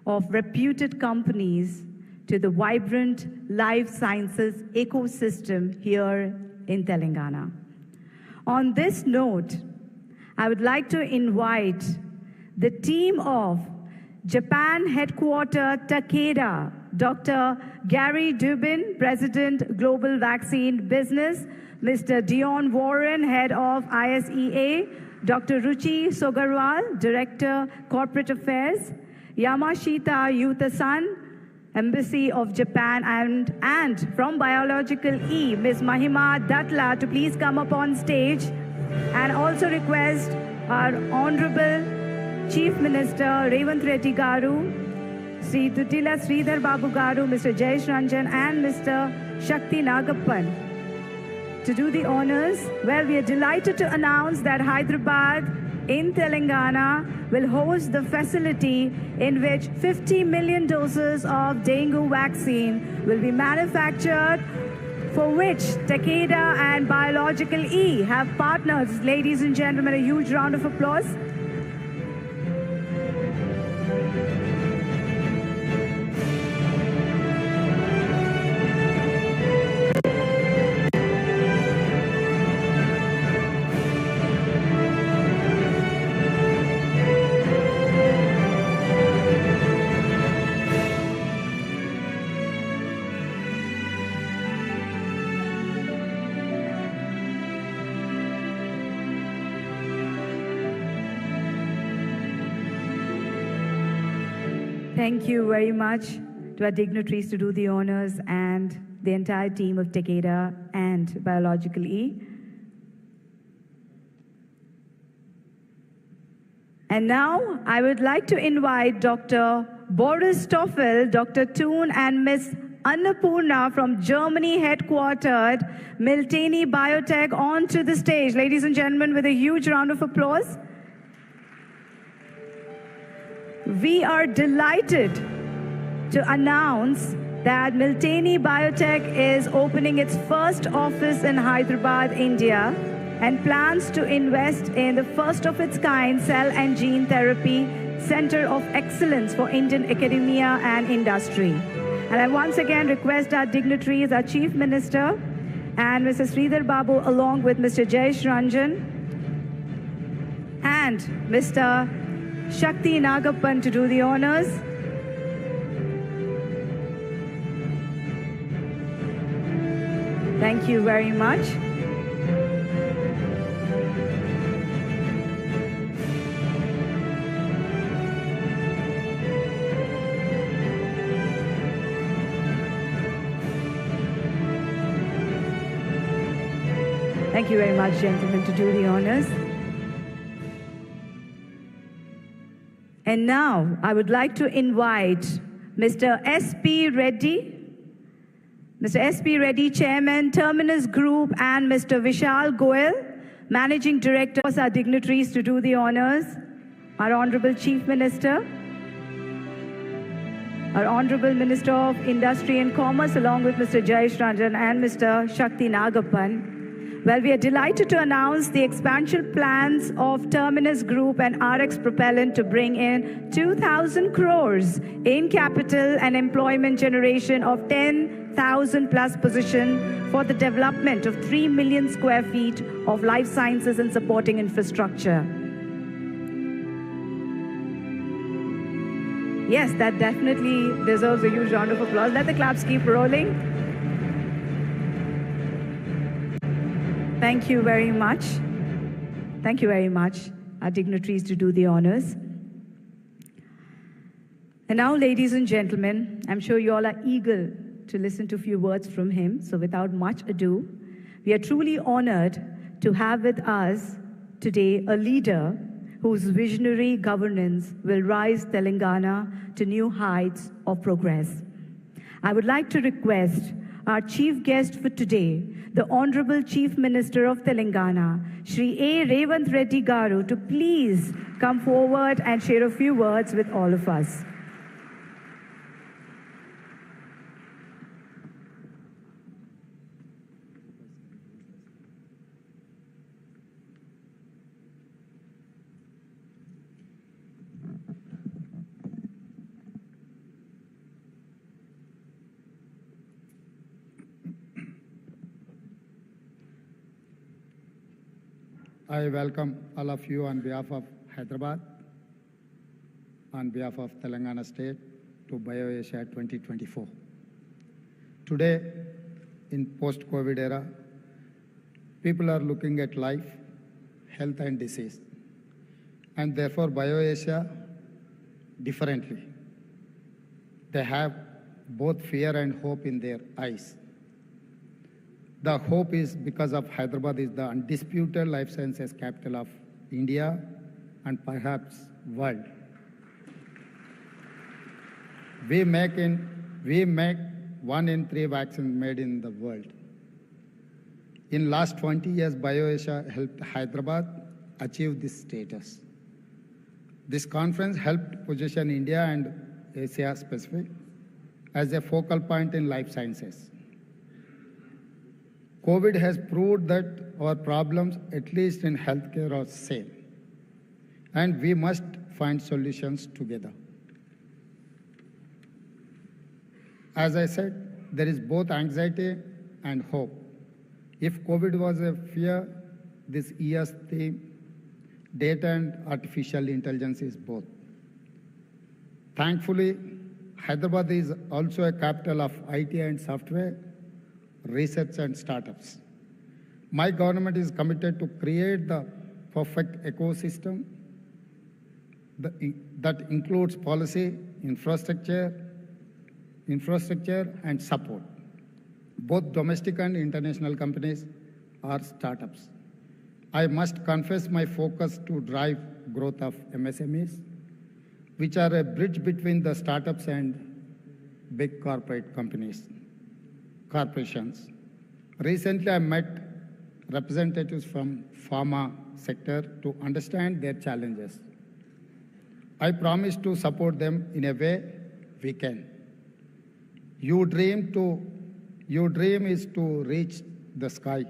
of reputed companies to the vibrant life sciences ecosystem here in Telangana. On this note, I would like to invite the team of Japan headquarter Takeda, Dr. Gary Dubin, President, Global Vaccine Business, Mr. Dion Warren, Head of ISEA, Dr. Ruchi Sogarwal, Director, Corporate Affairs, Yamashita Yuta-san, Embassy of Japan, and from Biological E, Ms. Mahima Datla, to please come up on stage, and also request our Honorable Chief Minister, A.Revanth Reddy Garu, Sri Dudila Sridhar Babu Garu, Mr. Jayesh Ranjan, and Mr. Shakti Nagappan to do the honors. Well, we are delighted to announce that Hyderabad in Telangana will host the facility in which 50 million doses of dengue vaccine will be manufactured, for which Takeda and Biological E have partners. Ladies and gentlemen, a huge round of applause. Thank you very much to our dignitaries to do the honors and the entire team of Takeda and Biological E. And now I would like to invite Dr. Boris Stoffel, Dr. Thun, and Ms. Annapurna from Germany headquartered Miltenyi Biotech onto the stage. Ladies and gentlemen, with a huge round of applause. We are delighted to announce that Miltenyi Biotech is opening its first office in Hyderabad, India, and plans to invest in the first of its kind cell and gene therapy center of excellence for Indian academia and industry. And I once again request our dignitaries, our Chief Minister, and Mr. Sridhar Babu, along with Mr. Jayesh Ranjan and Mr. Shakti Nagappan to do the honors. Thank you very much. Thank you very much, gentlemen, to do the honors. And now I would like to invite Mr. S.P. Reddy, Mr. S.P. Reddy, Chairman, Terminus Group, and Mr. Vishal Goel, Managing Director, our dignitaries to do the honors. Our Honorable Chief Minister, our Honorable Minister of Industry and Commerce, along with Mr. Jayesh Ranjan and Mr. Shakti Nagappan. Well, we are delighted to announce the expansion plans of Terminus Group and RX Propellant to bring in 2,000 crores in capital and employment generation of 10,000 plus position for the development of 3 million square feet of life sciences and supporting infrastructure. Yes, that definitely deserves a huge round of applause. Let the claps keep rolling. Thank you very much. Thank you very much, our dignitaries, to do the honors. And now, ladies and gentlemen, I'm sure you all are eager to listen to a few words from him. So without much ado, we are truly honored to have with us today a leader whose visionary governance will rise Telangana to new heights of progress. I would like to request our chief guest for today, the Honorable Chief Minister of Telangana, Shri A.Revanth Reddy Garu, to please come forward and share a few words with all of us. I welcome all of you on behalf of Hyderabad, on behalf of Telangana State, to BioAsia 2024. Today, in post-COVID era, people are looking at life, health and disease, and therefore BioAsia differently. They have both fear and hope in their eyes. The hope is because of Hyderabad is the undisputed life sciences capital of India and perhaps world. We make 1 in 3 vaccines made in the world. In last 20 years, BioAsia helped Hyderabad achieve this status. This conference helped position India and Asia Pacific as a focal point in life sciences. COVID has proved that our problems, at least in healthcare, are same, and we must find solutions together. As I said, there is both anxiety and hope. If COVID was a fear, this year's theme, data and artificial intelligence, is both. Thankfully, Hyderabad is also a capital of IT and software, research and startups. My government is committed to create the perfect ecosystem that includes policy, infrastructure and support. Both domestic and international companies are startups. I must confess my focus to drive growth of MSMEs, which are a bridge between the startups and big corporations. Recently, I met representatives from pharma sector to understand their challenges. I promise to support them in a way we can. Your dream is to reach the sky.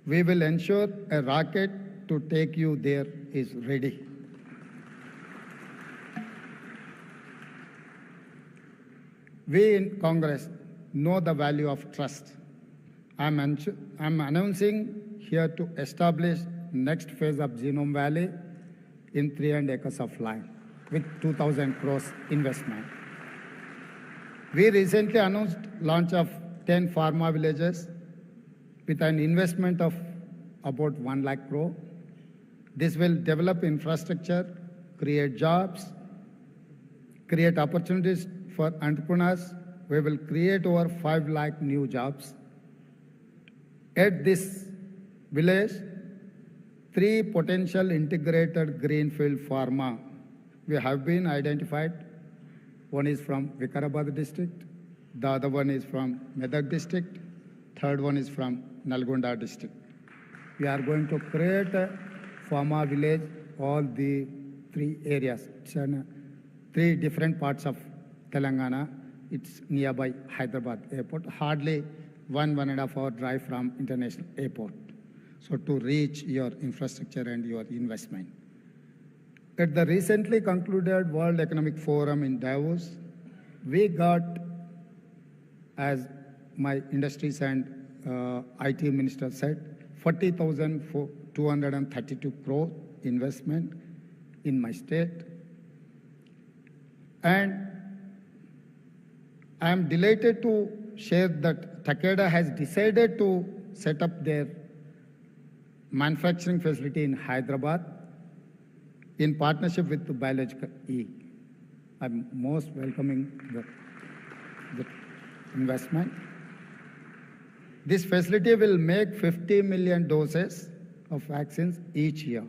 We will ensure a rocket to take you there is ready. We in Congress know the value of trust. I'm announcing here to establish next phase of Genome Valley in 300 acres of land with 2,000 crores investment. We recently announced launch of 10 pharma villages with an investment of about 1 lakh crore. This will develop infrastructure, create jobs, create opportunities for entrepreneurs. We will create over 5 lakh new jobs. At this village, 3 potential integrated greenfield pharma we have been identified. One is from Vikarabad district, the other one is from Medak district, third one is from Nalgonda district. We are going to create a pharma village, all the 3 areas. It's in 3 different parts of Telangana. It's nearby Hyderabad airport, hardly 1.5 hour drive from international airport. So to reach your infrastructure and your investment. At the recently concluded World Economic Forum in Davos, we got, as my industries and IT minister said, 40,232 crore investment in my state. And I am delighted to share that Takeda has decided to set up their manufacturing facility in Hyderabad in partnership with the Biological E. I'm most welcoming the investment. This facility will make 50 million doses of vaccines each year.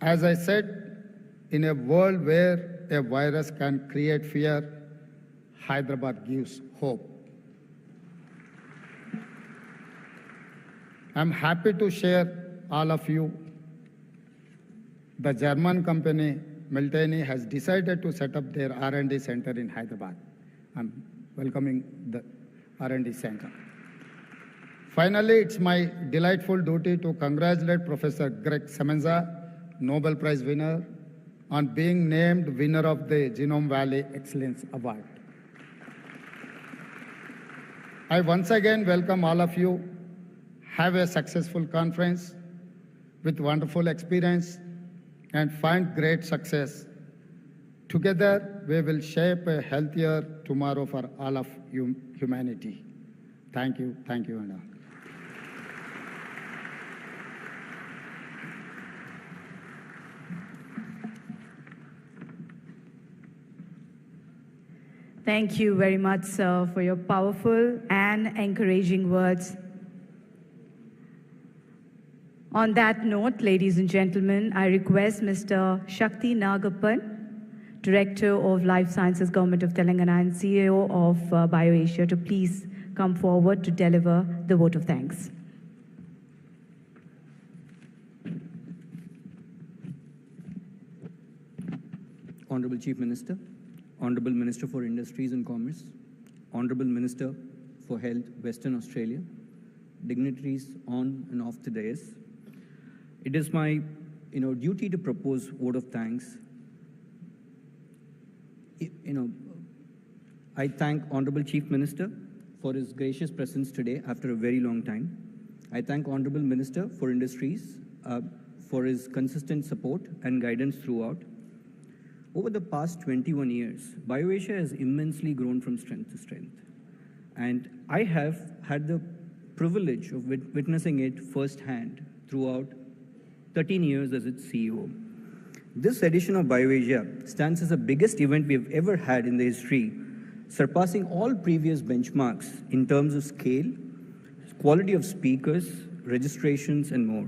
As I said, in a world where a virus can create fear, Hyderabad gives hope. I'm happy to share all of you. The German company Milteni has decided to set up their R&D center in Hyderabad. I'm welcoming the R&D center. Finally, it's my delightful duty to congratulate Professor Greg Semenza, Nobel Prize winner, on being named winner of the Genome Valley Excellence Award. I once again welcome all of you. Have a successful conference with wonderful experience and find great success. Together, we will shape a healthier tomorrow for all of humanity. Thank you, and all. Thank you very much, sir, for your powerful and encouraging words. On that note, ladies and gentlemen, I request Mr. Shakti Nagappan, Director of Life Sciences, Government of Telangana, and CEO of BioAsia, to please come forward to deliver the vote of thanks. Honorable Chief Minister, Honorable Minister for Industries and Commerce, Honorable Minister for Health, Western Australia, dignitaries on and off the dais. It is my duty to propose vote of thanks. I thank Honorable Chief Minister for his gracious presence today after a very long time. I thank Honorable Minister for Industries for his consistent support and guidance throughout. Over the past 21 years, BioAsia has immensely grown from strength to strength. And I have had the privilege of witnessing it firsthand throughout 13 years as its CEO. This edition of BioAsia stands as the biggest event we've ever had in the history, surpassing all previous benchmarks in terms of scale, quality of speakers, registrations, and more.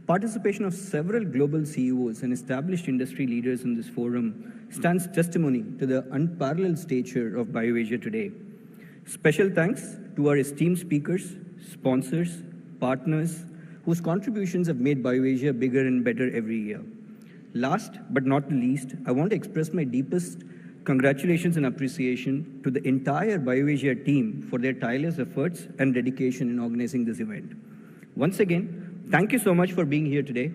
Participation of several global CEOs and established industry leaders in this forum stands testimony to the unparalleled stature of BioAsia today. Special thanks to our esteemed speakers, sponsors, partners, whose contributions have made BioAsia bigger and better every year. Last but not least, I want to express my deepest congratulations and appreciation to the entire BioAsia team for their tireless efforts and dedication in organizing this event. Once again, thank you so much for being here today,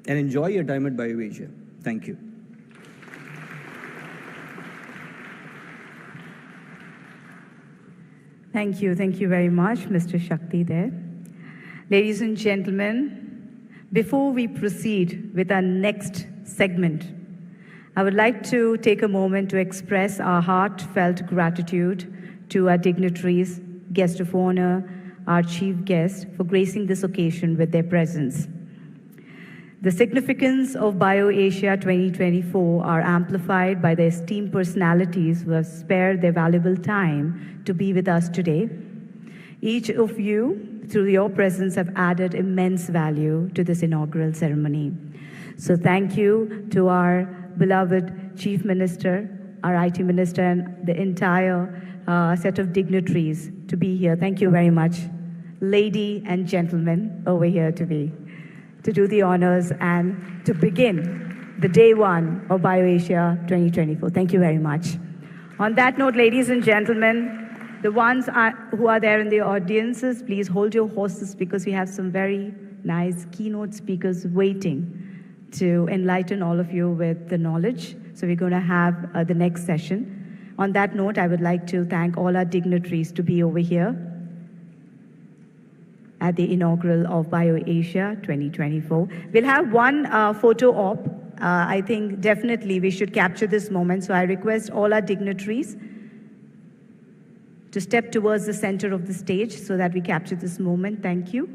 and enjoy your time at BioAsia. Thank you. Thank you very much, Mr. Shakti there. Ladies and gentlemen, before we proceed with our next segment, I would like to take a moment to express our heartfelt gratitude to our dignitaries, guest of honor, our chief guest, for gracing this occasion with their presence. The significance of BioAsia 2024 are amplified by the esteemed personalities who have spared their valuable time to be with us today. Each of you, through your presence, have added immense value to this inaugural ceremony. So thank you to our beloved Chief Minister, our IT Minister, and the entire set of dignitaries to be here. Thank you very much. Lady and gentlemen over here to do the honors and to begin the day one of BioAsia 2024. Thank you very much. On that note, ladies and gentlemen, the ones who are there in the audiences, please hold your horses because we have some very nice keynote speakers waiting to enlighten all of you with the knowledge. So we're going to have the next session. On that note, I would like to thank all our dignitaries to be over here at the inaugural of BioAsia 2024. We'll have one photo op. I think definitely we should capture this moment. So I request all our dignitaries to step towards the center of the stage so that we capture this moment. Thank you.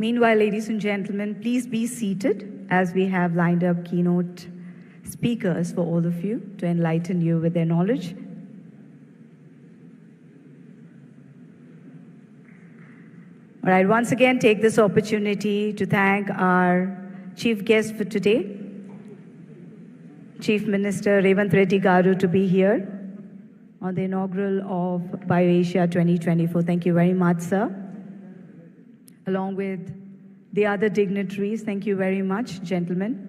Meanwhile, ladies and gentlemen, please be seated as we have lined up keynote speakers for all of you to enlighten you with their knowledge. All right, once again, take this opportunity to thank our chief guest for today, Chief Minister A.Revanth Reddy Garu, to be here on the inaugural of BioAsia 2024. Thank you very much, sir. Along with the other dignitaries, thank you very much, gentlemen.